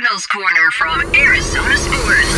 Cardinals Corner from Arizona Sports.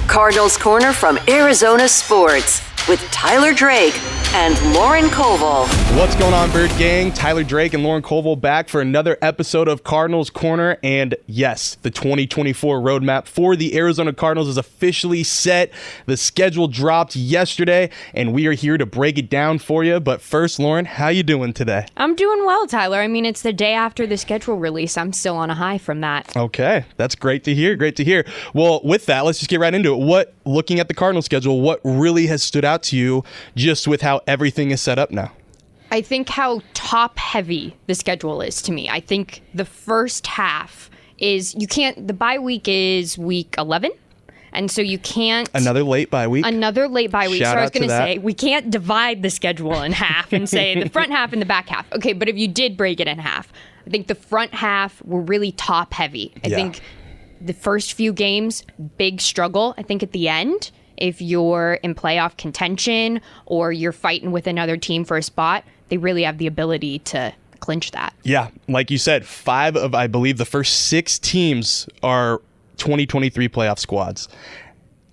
Cardinals Corner from Arizona Sports with Tyler Drake and Lauren Koval. What's going on, Bird Gang? Tyler Drake and Lauren Koval back for another episode of Cardinals Corner. And yes, the 2024 roadmap for the Arizona Cardinals is officially set. The schedule dropped yesterday, and we are here to break it down for you. But first, Lauren, how you doing today? I'm doing well, Tyler. I mean, it's the day after the schedule release. I'm still on a high from that. Okay, that's great to hear. Great to hear. Well, with that, let's just get right into it. Looking at the Cardinals schedule, what really has stood out to you just with how everything is set up now? I think how top heavy the schedule is to me. I think the first half is, the bye week is week 11. And so you can't... Another late bye week. So I was going to say, we can't divide the schedule in half and say the front half and the back half. Okay, but if you did break it in half, I think the front half were really top heavy. I think the first few games, big struggle. I think at the end, if you're in playoff contention or you're fighting with another team for a spot, they really have the ability to clinch that. Yeah, like you said, 5 of, I believe, the first 6 teams are 2023 playoff squads.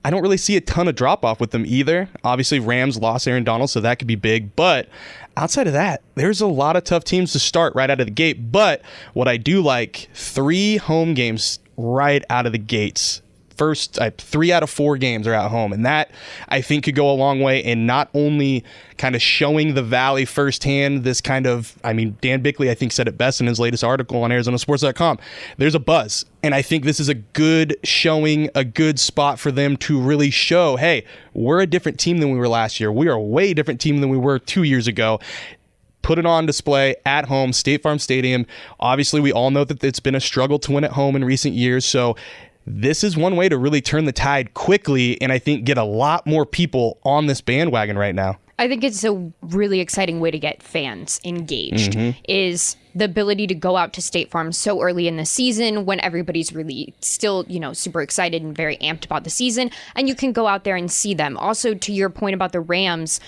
I don't really see a ton of drop-off with them either. Obviously, Rams lost Aaron Donald, so that could be big. But outside of that, there's a lot of tough teams to start right out of the gate. But what I do like, 3 home games right out of the gates. First, 3 out of 4 games are at home, and that I think could go a long way in not only kind of showing the Valley firsthand this kind of, Dan Bickley, I think, said it best in his latest article on ArizonaSports.com. There's a buzz, and I think this is a good showing, a good spot for them to really show, hey, we're a different team than we were last year. We are a way different team than we were 2 years ago. Put it on display at home, State Farm Stadium. Obviously, we all know that it's been a struggle to win at home in recent years, so this is one way to really turn the tide quickly and I think get a lot more people on this bandwagon right now. I think it's a really exciting way to get fans engaged, is the ability to go out to State Farm so early in the season when everybody's really still, super excited and very amped about the season, and you can go out there and see them. Also, to your point about the Rams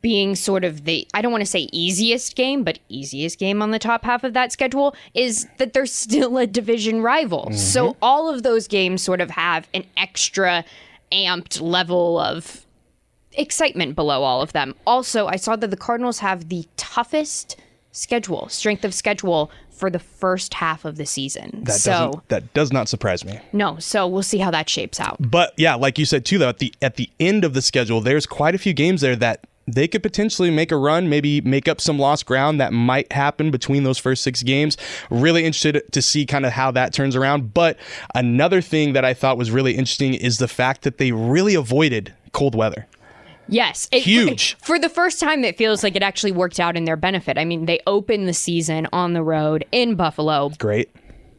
being sort of the, I don't want to say easiest game, but easiest game on the top half of that schedule, is that they're still a division rival. So all of those games sort of have an extra amped level of excitement below all of them. Also, I saw that the Cardinals have the toughest strength of schedule for the first half of the season. That does not surprise me. No, so we'll see how that shapes out. But yeah, like you said too, though, at the end of the schedule, there's quite a few games there that they could potentially make a run, maybe make up some lost ground that might happen between those first 6 games. Really interested to see kind of how that turns around. But another thing that I thought was really interesting is the fact that they really avoided cold weather. Yes. Huge. For the first time, it feels like it actually worked out in their benefit. I mean, they opened the season on the road in Buffalo. Great.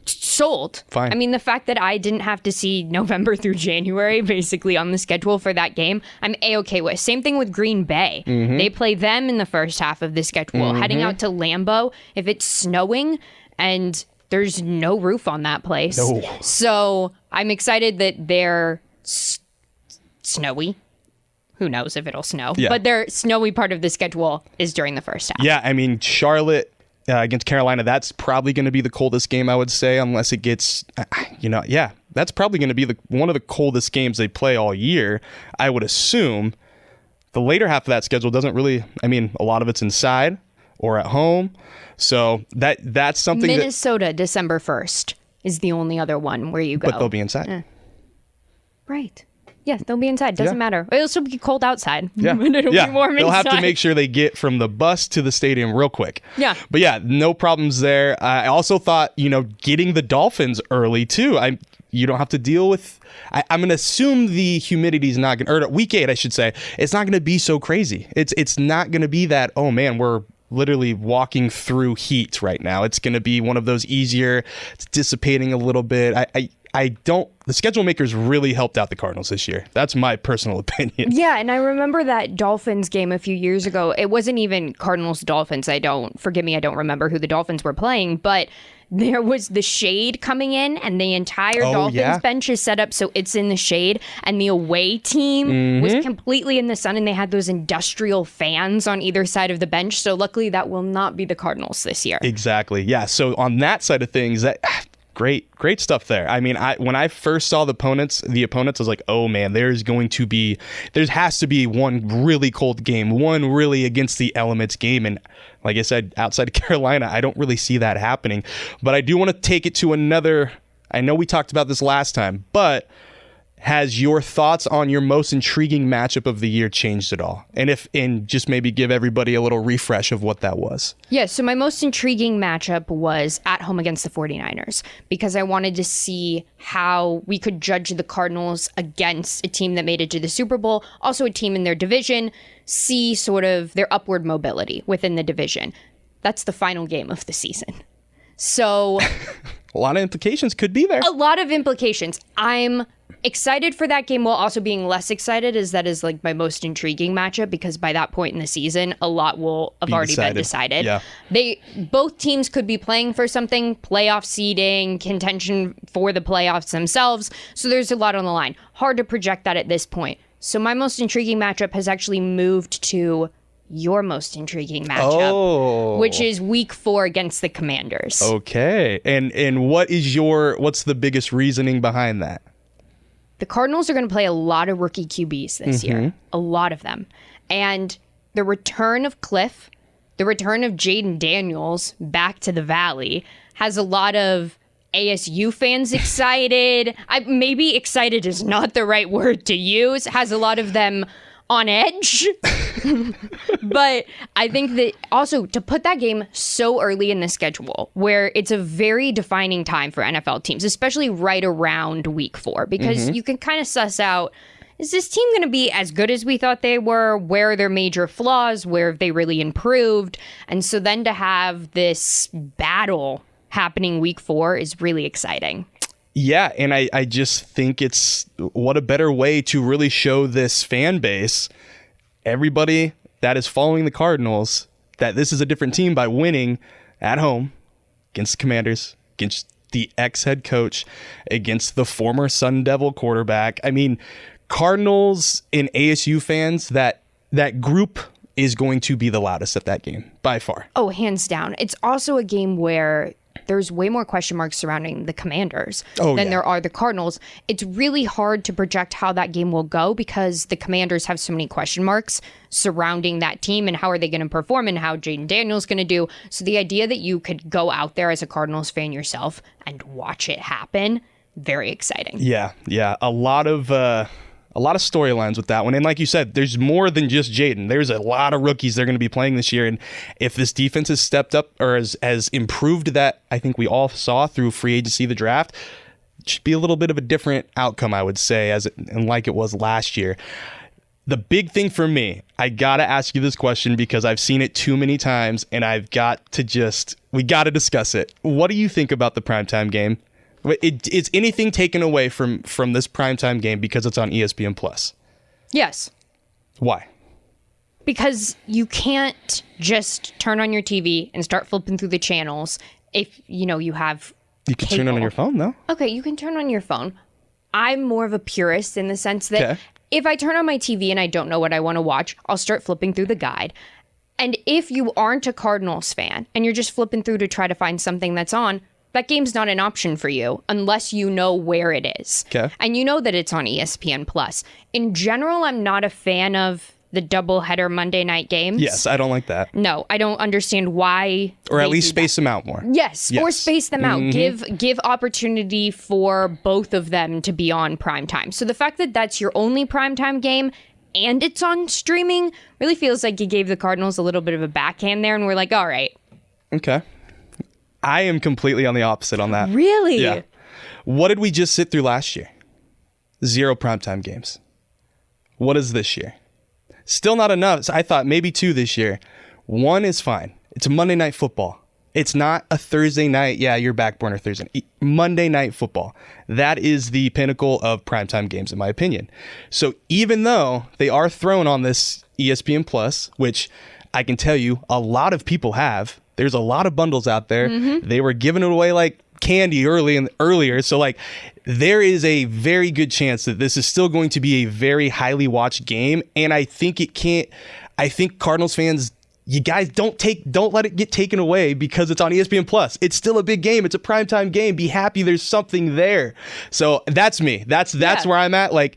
Sold. Fine. The fact that I didn't have to see November through January basically on the schedule for that game, I'm A-okay with. Same thing with Green Bay. They play them in the first half of the schedule. Heading out to Lambeau, if it's snowing and there's no roof on that place. No. So I'm excited that they're snowy. Who knows if it'll snow. Yeah. But their snowy part of the schedule is during the first half. Yeah, Charlotte against Carolina, that's probably going to be the coldest game, I would say, unless it gets, that's probably going to be one of the coldest games they play all year, I would assume. The later half of that schedule doesn't really, a lot of it's inside or at home. So that's something Minnesota, December 1st is the only other one where you go. But they'll be inside. Right. Yeah, they'll be inside. Doesn't matter. It'll still be cold outside. Yeah. But it'll be warm They'll inside. have to make sure they get from the bus to the stadium real quick. Yeah. But yeah, no problems there. I also thought, getting the Dolphins early too. You don't have to deal with, I'm going to assume the humidity's not going to, or week 8, I should say, it's not going to be so crazy. It's not going to be that, oh man, we're literally walking through heat right now. It's going to be one of those easier, it's dissipating a little bit. The schedule makers really helped out the Cardinals this year. That's my personal opinion. Yeah, and I remember that Dolphins game a few years ago. It wasn't even Cardinals-Dolphins. I don't remember who the Dolphins were playing, but there was the shade coming in, and the entire Dolphins bench is set up so it's in the shade, and the away team was completely in the sun, and they had those industrial fans on either side of the bench, so luckily that will not be the Cardinals this year. Exactly, yeah. So on that side of things, Great stuff there. I mean, when I first saw the opponents, I was like, oh man, there has to be one really cold game, one really against the elements game. And like I said, outside of Carolina, I don't really see that happening. But I do want to take it to another, I know we talked about this last time, but has your thoughts on your most intriguing matchup of the year changed at all? And just maybe give everybody a little refresh of what that was. Yeah, so my most intriguing matchup was at home against the 49ers because I wanted to see how we could judge the Cardinals against a team that made it to the Super Bowl, also a team in their division, see sort of their upward mobility within the division. That's the final game of the season. So a lot of implications could be there. A lot of implications. I'm excited for that game while also being less excited, as that is like my most intriguing matchup because by that point in the season, a lot will have already been decided. Yeah. Both teams could be playing for something, playoff seeding, contention for the playoffs themselves. So there's a lot on the line. Hard to project that at this point. So my most intriguing matchup has actually moved to your most intriguing matchup, which is week 4 against the Commanders. Okay. And what's the biggest reasoning behind that? The Cardinals are going to play a lot of rookie QBs this year, a lot of them. And the return of Cliff, the return of Jaden Daniels back to the Valley has a lot of ASU fans excited. Maybe excited is not the right word to use. Has a lot of them on edge. But I think that also to put that game so early in the schedule where it's a very defining time for NFL teams, especially right around week 4, because you can kind of suss out, is this team going to be as good as we thought they were? Where are their major flaws? Where have they really improved? And so then to have this battle happening week 4 is really exciting. Yeah, and I just think what a better way to really show this fan base, everybody that is following the Cardinals, that this is a different team by winning at home against the Commanders, against the ex-head coach, against the former Sun Devil quarterback. I mean, Cardinals and ASU fans, that group is going to be the loudest at that game, by far. Oh, hands down. It's also a game where there's way more question marks surrounding the Commanders than there are the Cardinals. It's really hard to project how that game will go because the Commanders have so many question marks surrounding that team and how are they going to perform and how Jaden Daniels going to do. So the idea that you could go out there as a Cardinals fan yourself and watch it happen, very exciting. Yeah. A lot of storylines with that one. And like you said, there's more than just Jaden. There's a lot of rookies they're going to be playing this year. And if this defense has stepped up or has improved that I think we all saw through free agency, the draft, it should be a little bit of a different outcome, I would say, and like it was last year. The big thing for me, I got to ask you this question because I've seen it too many times and we got to discuss it. What do you think about the primetime game? Is anything taken away from this primetime game because it's on ESPN Plus? Yes. Why? Because you can't just turn on your TV and start flipping through the channels if, you have You can turn it on your phone, though. Okay, you can turn on your phone. I'm more of a purist in the sense that if I turn on my TV and I don't know what I want to watch, I'll start flipping through the guide. And if you aren't a Cardinals fan and you're just flipping through to try to find something that's on, that game's not an option for you unless you know where it is. Okay. And you know that it's on ESPN Plus. In general, I'm not a fan of the doubleheader Monday night games. Yes, I don't like that. No, I don't understand why. Or at least space them out more. Yes, or space them out. Give opportunity for both of them to be on primetime. So the fact that that's your only primetime game and it's on streaming really feels like you gave the Cardinals a little bit of a backhand there, and we're like, all right. Okay. I am completely on the opposite on that. Really? Yeah. What did we just sit through last year? 0 primetime games. What is this year? Still not enough. So I thought maybe 2 this year. 1 is fine. It's a Monday Night Football. It's not a Thursday night. Yeah, your back burner Thursday. Monday Night Football. That is the pinnacle of primetime games, in my opinion. So even though they are thrown on this ESPN Plus, which I can tell you a lot of people have, there's a lot of bundles out there. They were giving it away like candy earlier. So like there is a very good chance that this is still going to be a very highly watched game. And I think Cardinals fans you guys don't let it get taken away because it's on ESPN Plus. It's still a big game. It's a primetime game. Be happy there's something there. So that's me. That's where I'm at. Like,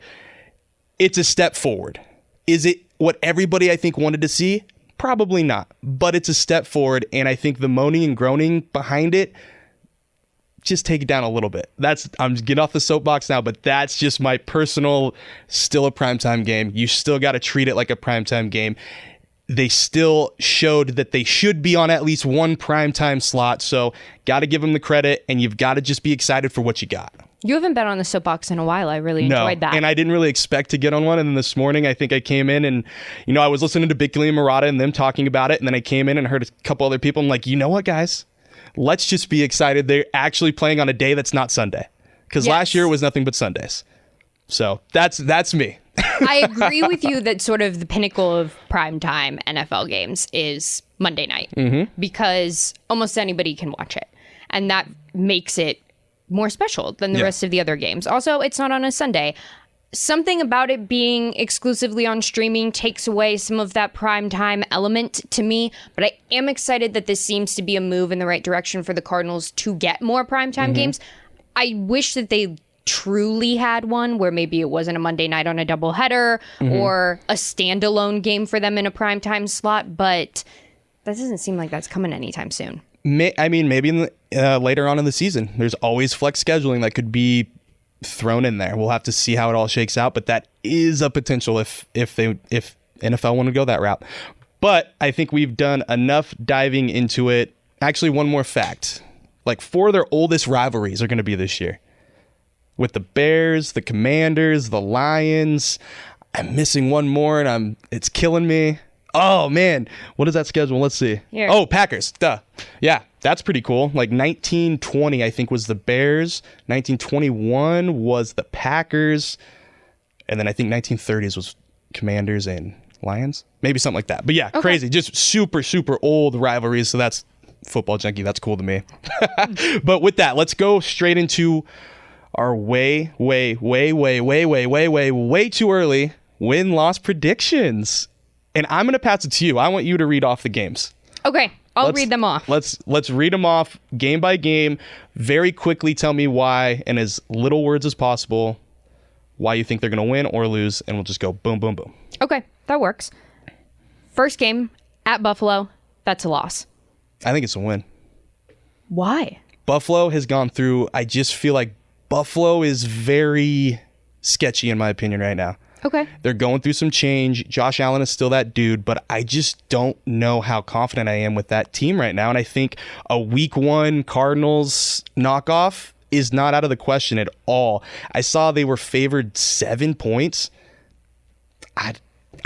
it's a step forward. Is it what everybody I think wanted to see? Probably not. But it's a step forward, and I think the moaning and groaning behind it, just take it down a little bit. I'm getting off the soapbox now, but that's just my personal, still a primetime game. You still got to treat it like a primetime game. They still showed that they should be on at least one primetime slot, so got to give them the credit, and you've got to just be excited for what you got. You haven't been on the soapbox in a while. I really enjoyed that. And I didn't really expect to get on one, and then this morning I think I came in and, I was listening to Bickley and Murata and them talking about it, and then I came in and heard a couple other people. I'm like, you know what, guys? Let's just be excited they're actually playing on a day that's not Sunday. Because last year it was nothing but Sundays. So that's me. I agree with you that sort of the pinnacle of primetime NFL games is Monday night. Because almost anybody can watch it. And that makes it more special than the rest of the other games. Also, it's not on a Sunday. Something about it being exclusively on streaming takes away some of that primetime element to me, but I am excited that this seems to be a move in the right direction for the Cardinals to get more primetime games. I wish that they truly had one where maybe it wasn't a Monday night on a doubleheader or a standalone game for them in a primetime slot, but that doesn't seem like that's coming anytime soon. Maybe in later on in the season. There's always flex scheduling that could be thrown in there. We'll have to see how it all shakes out, but that is a potential if NFL want to go that route. But I think we've done enough diving into it. Actually, one more fact. Like, 4 of their oldest rivalries are going to be this year. With the Bears, the Commanders, the Lions. I'm missing one more, and it's killing me. Oh, man. What is that schedule? Let's see. Here. Oh, Packers. Duh. Yeah, that's pretty cool. Like 1920, I think, was the Bears. 1921 was the Packers. And then I think 1930s was Commanders and Lions. Maybe something like that. But yeah, crazy. Just super, super old rivalries. So that's football junkie. That's cool to me. But with that, let's go straight into our way too early win-loss predictions. And I'm going to pass it to you. I want you to read off the games. Okay, I'll read them off. Let's read them off game by game. Very quickly tell me why, in as little words as possible, why you think they're going to win or lose, and we'll just go boom, boom, boom. Okay, that works. First game, at Buffalo, that's a loss. I think it's a win. Why? Buffalo has gone through, I just feel like Buffalo is very sketchy in my opinion right now. Okay. They're going through some change. Josh Allen is still that dude, but I just don't know how confident I am with that team right now. And I think a week 1 Cardinals knockoff is not out of the question at all. I saw they were favored 7 points. I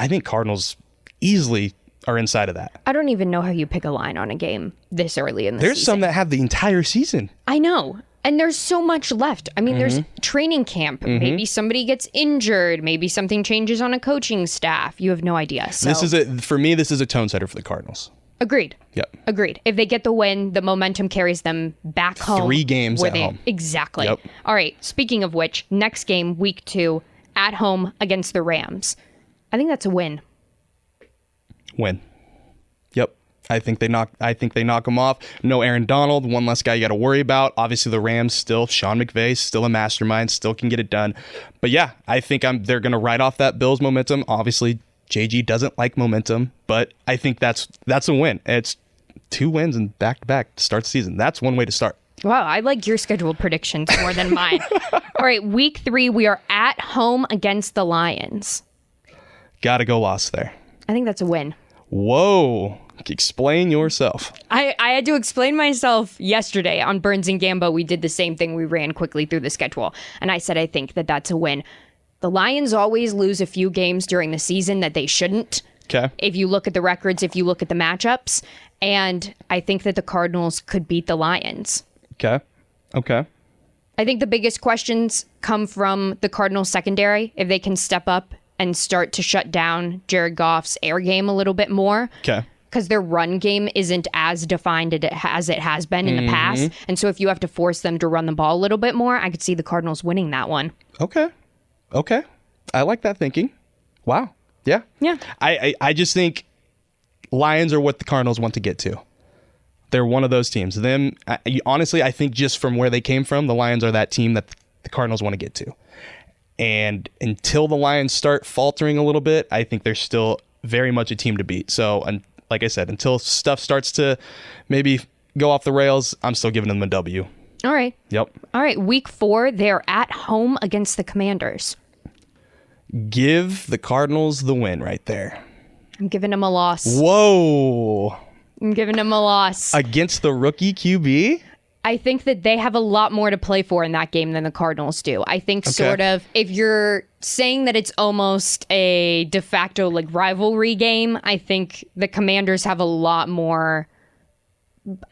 think Cardinals easily are inside of that. I don't even know how you pick a line on a game this early in the season. There's some that have the entire season. I know. And there's so much left. I mean, there's training camp. Maybe somebody gets injured. Maybe something changes on a coaching staff. You have no idea. So For me, this is a tone setter for the Cardinals. Agreed. Yep. Agreed. If they get the win, the momentum carries them back home. 3 games at home. Exactly. Yep. All right. Speaking of which, next game, week 2, at home against the Rams. I think that's a win. Win. Yep. I think they knock them off. No Aaron Donald, one less guy you got to worry about. Obviously, the Rams still, Sean McVay, still a mastermind, still can get it done. But yeah, I think they're going to ride off that Bills momentum. Obviously, JG doesn't like momentum, but I think that's a win. It's 2 wins and back-to-back to start the season. That's one way to start. Wow, I like your scheduled predictions more than mine. All right, week 3, we are at home against the Lions. Got to go loss there. I think that's a win. Whoa. Explain yourself. I had to explain myself yesterday on Burns and Gambo. We did the same thing. We ran quickly through the schedule. And I said, I think that that's a win. The Lions always lose a few games during the season that they shouldn't. Okay. If you look at the records, if you look at the matchups. And I think that the Cardinals could beat the Lions. Okay. I think the biggest questions come from the Cardinals secondary. If they can step up and start to shut down Jared Goff's air game a little bit more. Okay. Because their run game isn't as defined as it has been in the past. And so if you have to force them to run the ball a little bit more, I could see the Cardinals winning that one. Okay. I like that thinking. Wow. Yeah. Yeah. I just think Lions are what the Cardinals want to get to. They're one of those teams. Honestly, I think just from where they came from, the Lions are that team that the Cardinals want to get to. And until the Lions start faltering a little bit, I think they're still very much a team to beat. So, and like I said, until stuff starts to maybe go off the rails, I'm still giving them a W. All right. Yep. All right. Week 4, they're at home against the Commanders. Give the Cardinals the win right there. I'm giving them a loss. Whoa. I'm giving them a loss. Against the rookie QB? I think that they have a lot more to play for in that game than the Cardinals do. I think sort of, if you're saying that it's almost a de facto like rivalry game, I think the Commanders have a lot more,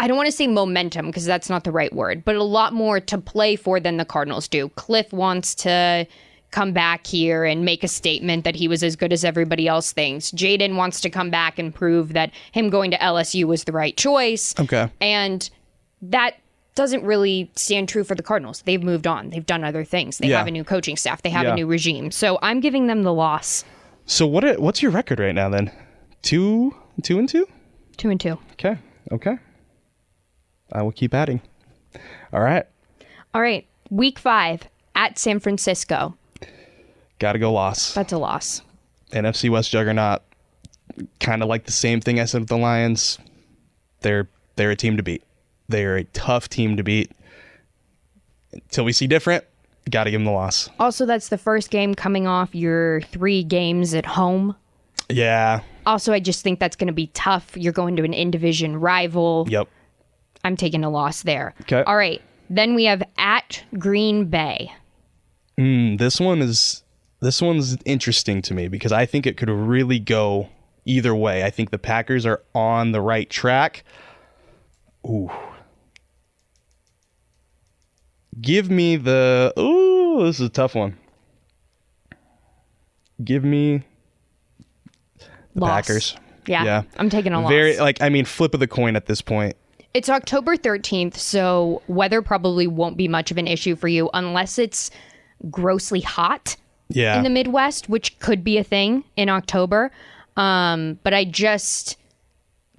I don't want to say momentum because that's not the right word, but a lot more to play for than the Cardinals do. Cliff wants to come back here and make a statement that he was as good as everybody else thinks. Jaden wants to come back and prove that him going to LSU was the right choice. Okay. And that doesn't really stand true for the Cardinals. They've moved on. They've done other things. They have a new coaching staff. They have a new regime. So I'm giving them the loss. So what's your record right now then? 2-2? 2-2. Okay. I will keep adding. All right. Week 5 at San Francisco. Got to go loss. That's a loss. NFC West juggernaut. Kind of like the same thing I said with the Lions. They're a team to beat. They're a tough team to beat. Until we see different, got to give them the loss. Also, that's the first game coming off your 3 games at home. Yeah. Also, I just think that's going to be tough. You're going to an in-division rival. Yep. I'm taking a loss there. Okay. All right. Then we have at Green Bay. This one's interesting to me because I think it could really go either way. I think the Packers are on the right track. Ooh. Give me the... Ooh, this is a tough one. Give me the Loss. Packers. Yeah. I'm taking a loss. Flip of the coin at this point. It's October 13th, so weather probably won't be much of an issue for you unless it's grossly hot in the Midwest, which could be a thing in October. But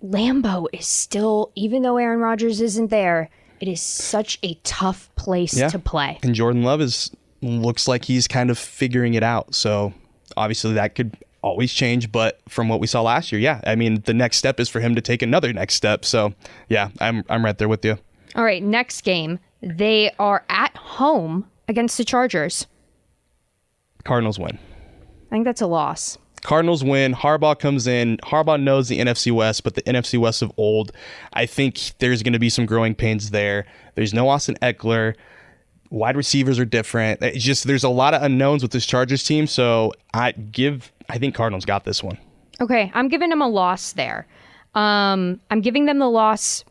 Lambeau is still, even though Aaron Rodgers isn't there, it is such a tough place to play. And Jordan Love looks like he's kind of figuring it out. So obviously that could always change. But from what we saw last year, the next step is for him to take another next step. So I'm right there with you. All right, next game. They are at home against the Chargers. Cardinals win. I think that's a loss. Cardinals win. Harbaugh comes in. Harbaugh knows the NFC West, but the NFC West of old, I think there's going to be some growing pains there. There's no Austin Eckler. Wide receivers are different. There's a lot of unknowns with this Chargers team, so I think Cardinals got this one. Okay, I'm giving them a loss there. I'm giving them the loss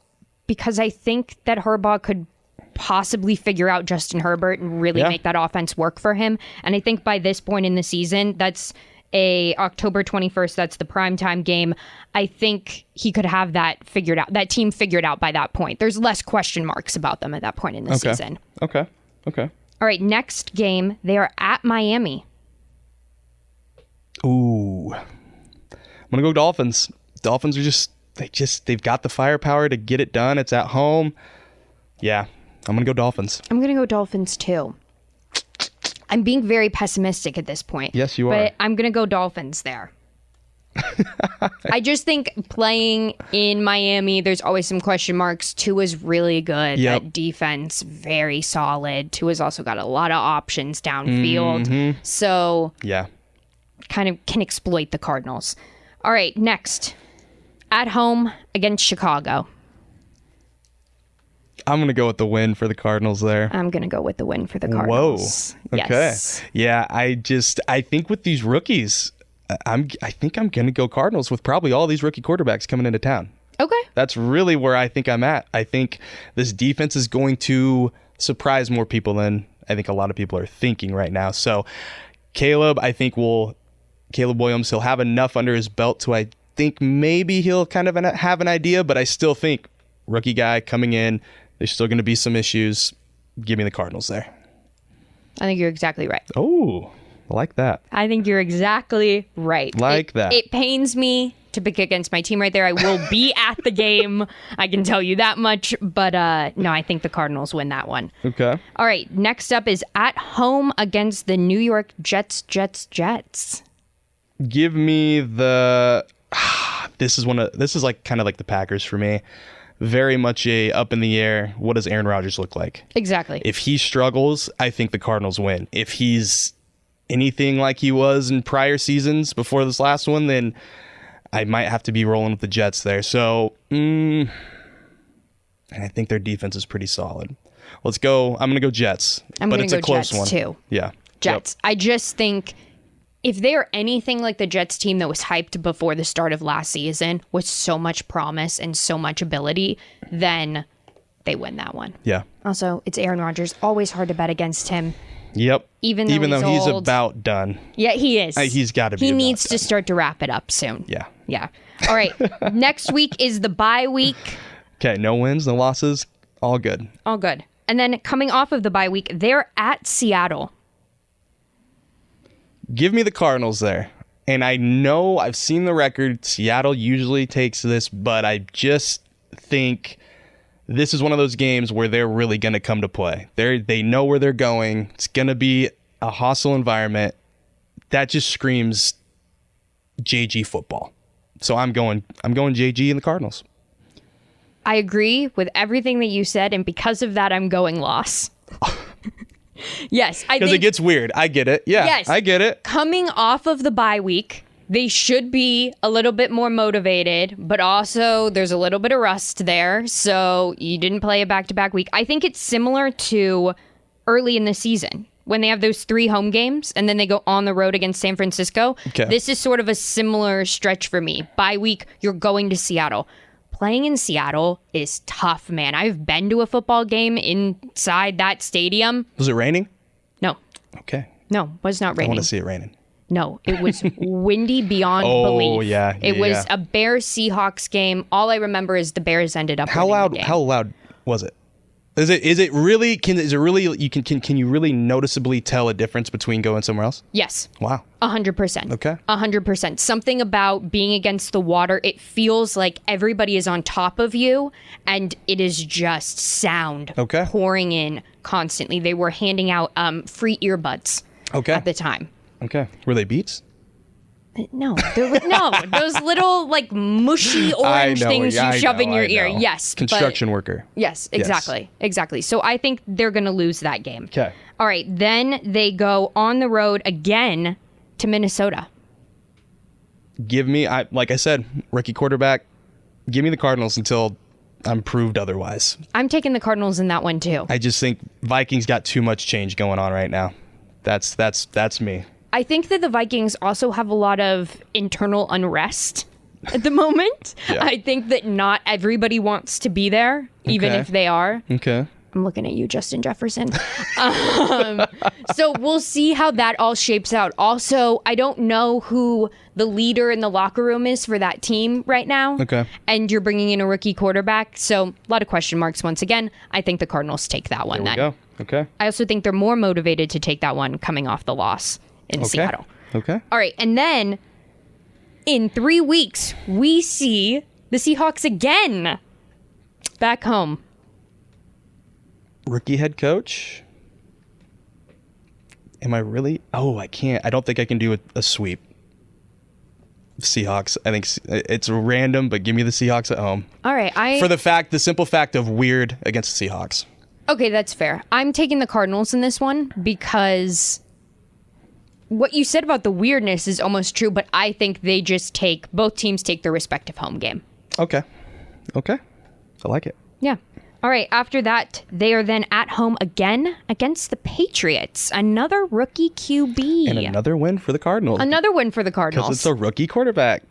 because I think that Harbaugh could possibly figure out Justin Herbert and really make that offense work for him. And I think by this point in the season, that's October 21st, that's the primetime game. I think he could have that figured out, that team figured out by that point. There's less question marks about them at that point in the season. Okay. All right, next game, they are at Miami. Ooh. I'm going to go Dolphins. Dolphins are they've got the firepower to get it done. It's at home. Yeah, I'm going to go Dolphins. I'm going to go Dolphins too. I'm being very pessimistic at this point. Yes, you are. But I'm going to go Dolphins there. I just think playing in Miami, there's always some question marks. Tua's really good. Yep. That defense, very solid. Tua's also got a lot of options downfield. So kind of can exploit the Cardinals. All right, next. At home against Chicago. I'm going to go with the win for the Cardinals there. I'm going to go with the win for the Cardinals. Whoa. Okay. Yes. Yeah, I think with these rookies, I think I'm going to go Cardinals with probably all these rookie quarterbacks coming into town. Okay. That's really where I think I'm at. I think this defense is going to surprise more people than I think a lot of people are thinking right now. So Caleb Williams, he'll have enough under his belt to, I think maybe he'll kind of have an idea, but I still think rookie guy coming in, there's still going to be some issues. Give me the Cardinals there. I think you're exactly right. Oh, I like that. I think you're exactly right. That. It pains me to pick against my team right there. I will be at the game. I can tell you that much. But no, I think the Cardinals win that one. Okay. All right. Next up is at home against the New York Jets. Give me the. This is like kind of like the Packers for me. Very much a up in the air. What does Aaron Rodgers look like? Exactly. If he struggles, I think the Cardinals win. If he's anything like he was in prior seasons before this last one, then I might have to be rolling with the Jets there. So, and I think their defense is pretty solid. Let's go. I'm going to go Jets. But it's a close one too. Yeah. Jets. Yep. I just think if they're anything like the Jets team that was hyped before the start of last season with so much promise and so much ability, then they win that one. Yeah. Also, it's Aaron Rodgers. Always hard to bet against him. Yep. Even though he's old. About done. Yeah, he is. He's got to be. He needs to start to wrap it up soon. Yeah. Yeah. All right. Next week is the bye week. Okay. No wins, no losses. All good. All good. And then coming off of the bye week, they're at Seattle. Give me the Cardinals there. And I know I've seen the record. Seattle usually takes this, but I just think this is one of those games where they're really going to come to play. They know where they're going. It's going to be a hostile environment. That just screams JG football. So I'm going JG and the Cardinals. I agree with everything that you said, and because of that, I'm going loss. Yes, I think because it gets weird. I get it. Yeah, yes, I get it. Coming off of the bye week, they should be a little bit more motivated, but also there's a little bit of rust there. So you didn't play a back-to-back week. I think it's similar to early in the season when they have those 3 home games and then they go on the road against San Francisco. Okay. This is sort of a similar stretch for me. Bye week, you're going to Seattle. Playing in Seattle is tough, man. I've been to a football game inside that stadium. Was it raining? No. Okay. No, it was not raining. I want to see it raining. No, it was windy beyond belief. Oh, yeah. It was a Bears-Seahawks game. All I remember is the Bears ended up winning the game. How loud was it? Is it really can you really noticeably tell a difference between going somewhere else? Yes. Wow. 100%. Okay. 100%. Something about being against the water, it feels like everybody is on top of you and it is just sound pouring in constantly. They were handing out free earbuds at the time. Okay. Were they Beats? No, those little like mushy orange things you shove in your ear. Yes, construction worker. Yes, exactly. So I think they're going to lose that game. Okay. All right, then they go on the road again to Minnesota. Give me, like I said, rookie quarterback. Give me the Cardinals until I'm proved otherwise. I'm taking the Cardinals in that one too. I just think Vikings got too much change going on right now. That's me. I think that the Vikings also have a lot of internal unrest at the moment. Yeah. I think that not everybody wants to be there, even if they are. Okay. I'm looking at you, Justin Jefferson. So we'll see how that all shapes out. Also, I don't know who the leader in the locker room is for that team right now. Okay. And you're bringing in a rookie quarterback. So a lot of question marks once again. I think the Cardinals take that one then. There we go. Okay. I also think they're more motivated to take that one coming off the loss in Seattle. Okay. All right. And then in 3 weeks, we see the Seahawks again back home. Rookie head coach. Am I really? Oh, I can't. I don't think I can do a sweep. Seahawks. I think it's random, but give me the Seahawks at home. All right. For the simple fact of weird against the Seahawks. Okay, that's fair. I'm taking the Cardinals in this one because what you said about the weirdness is almost true, but I think both teams take their respective home game. Okay. I like it. Yeah. All right. After that, they are then at home again against the Patriots. Another rookie QB. And another win for the Cardinals. Because it's a rookie quarterback.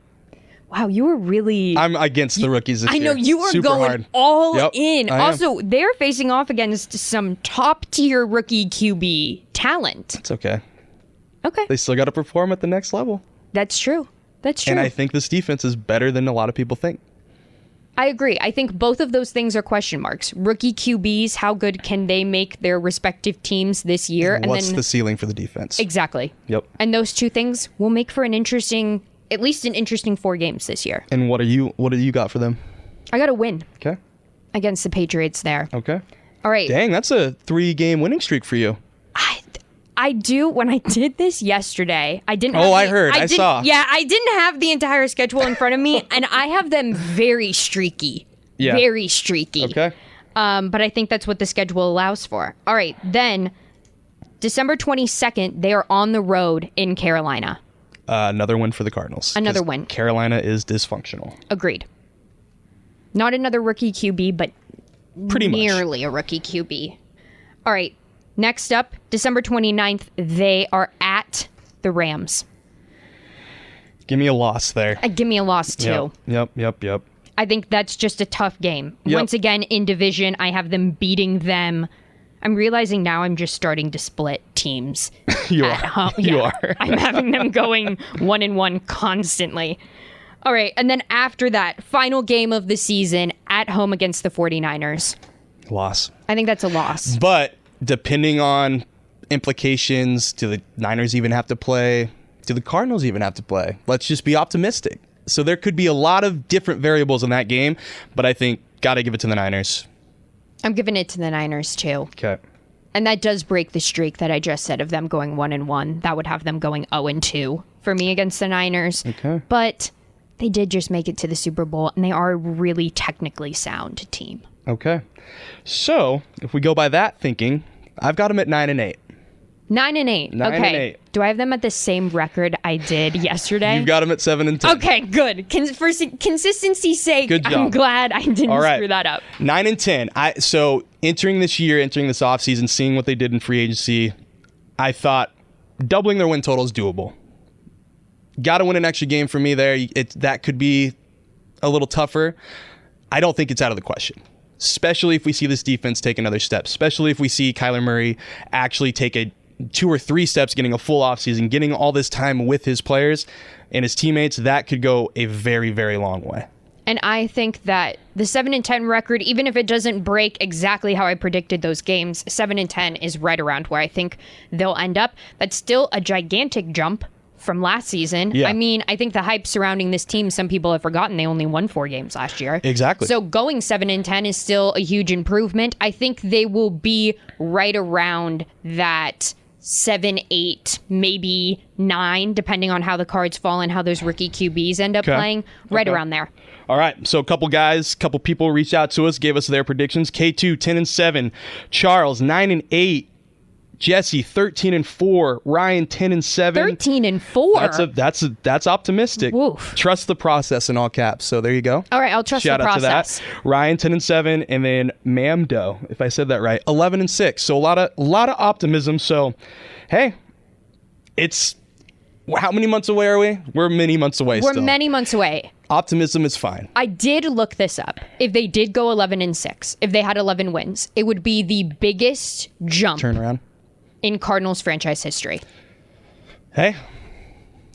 Wow, you were really... I'm against the rookies this year. I know, you were Super going hard. all in. Also, they're facing off against some top-tier rookie QB talent. It's okay. Okay. They still got to perform at the next level. That's true. And I think this defense is better than a lot of people think. I agree. I think both of those things are question marks. Rookie QBs, how good can they make their respective teams this year? What's the ceiling for the defense? Exactly. Yep. And those two things will make for an interesting at least an interesting 4 games this year. And what do you got for them? I got a win Okay. against the Patriots there. Okay. All right. Dang, that's a 3-game winning streak for you. I do. When I did this yesterday, I didn't. I heard. I saw. Yeah, I didn't have the entire schedule in front of me, and I have them very streaky. Yeah. Very streaky. Okay. But I think that's what the schedule allows for. All right, then December 22nd, they are on the road in Carolina. Another win for the Cardinals. Another win. Carolina is dysfunctional. Agreed. Not another rookie QB, but Pretty much. nearly a rookie QB. All right. Next up, December 29th, they are at the Rams. Give me a loss there. Give me a loss, too. Yep. I think that's just a tough game. Yep. Once again, in division, I have them beating them. I'm realizing now I'm just starting to split teams. You at are. home. You Yeah. are. I'm having them going 1-1 constantly. All right, and then after that, final game of the season at home against the 49ers. Loss. I think that's a loss. But depending on implications, do the Niners even have to play? Do the Cardinals even have to play? Let's just be optimistic. So there could be a lot of different variables in that game, but I think got to give it to the Niners. I'm giving it to the Niners, too. Okay. And that does break the streak that I just said of them going 1-1. That would have them going 0-2 for me against the Niners. Okay. But they did just make it to the Super Bowl, and they are a really technically sound team. Okay. So if we go by that thinking, I've got them at 9-8. 9-8. 9 okay. and 8. Do I have them at the same record I did yesterday? You've got them at 7-10. Okay, good. For consistency's sake, Good job. I'm glad I didn't All right. screw that up. 9-10. So entering this offseason, seeing what they did in free agency, I thought doubling their win total is doable. Got to win an extra game for me there. That could be a little tougher. I don't think it's out of the question, especially if we see this defense take another step, especially if we see Kyler Murray actually take 2 or 3 steps, getting a full offseason, getting all this time with his players and his teammates. That could go a very, very long way. And I think that the 7-10 record, even if it doesn't break exactly how I predicted those games, 7-10 is right around where I think they'll end up. That's still a gigantic jump from last season. Yeah. I mean, I think the hype surrounding this team, some people have forgotten they only won 4 games last year. Exactly. So going 7-10 is still a huge improvement. I think they will be right around that 7, 8, maybe 9, depending on how the cards fall and how those rookie QBs end up playing. Right around there. All right, so a couple people reached out to us, gave us their predictions. K2 10-7, Charles 9-8, Jesse 13-4, Ryan 10-7. 13-4. That's optimistic. Woof. Trust the process in all caps. So there you go. All right, I'll trust Shout the out process. to that. Ryan 10-7, and then Mamdo, if I said that right, 11-6. So a lot of optimism. So hey, it's how many months away are we? We're many months away. We're still. many months away. Optimism is fine. I did look this up. If they did go 11-6, if they had 11 wins, it would be the biggest jump Turnaround. in Cardinals franchise history. Hey,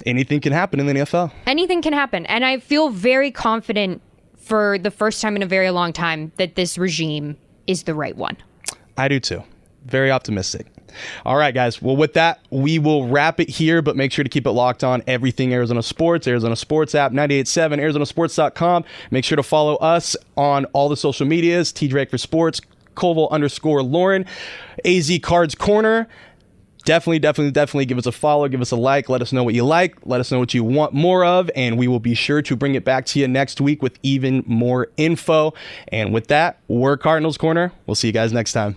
anything can happen in the NFL. Anything can happen. And I feel very confident for the first time in a very long time that this regime is the right one. I do too. Very optimistic. All right, guys. Well, with that, we will wrap it here, but make sure to keep it locked on everything Arizona Sports, Arizona Sports app, 98.7, ArizonaSports.com. Make sure to follow us on all the social medias, T Drake for Sports, Colville_Lauren, AZ Cards Corner. Definitely give us a follow, give us a like, let us know what you like, let us know what you want more of, and we will be sure to bring it back to you next week with even more info. And with that, we're Cardinals Corner. We'll see you guys next time.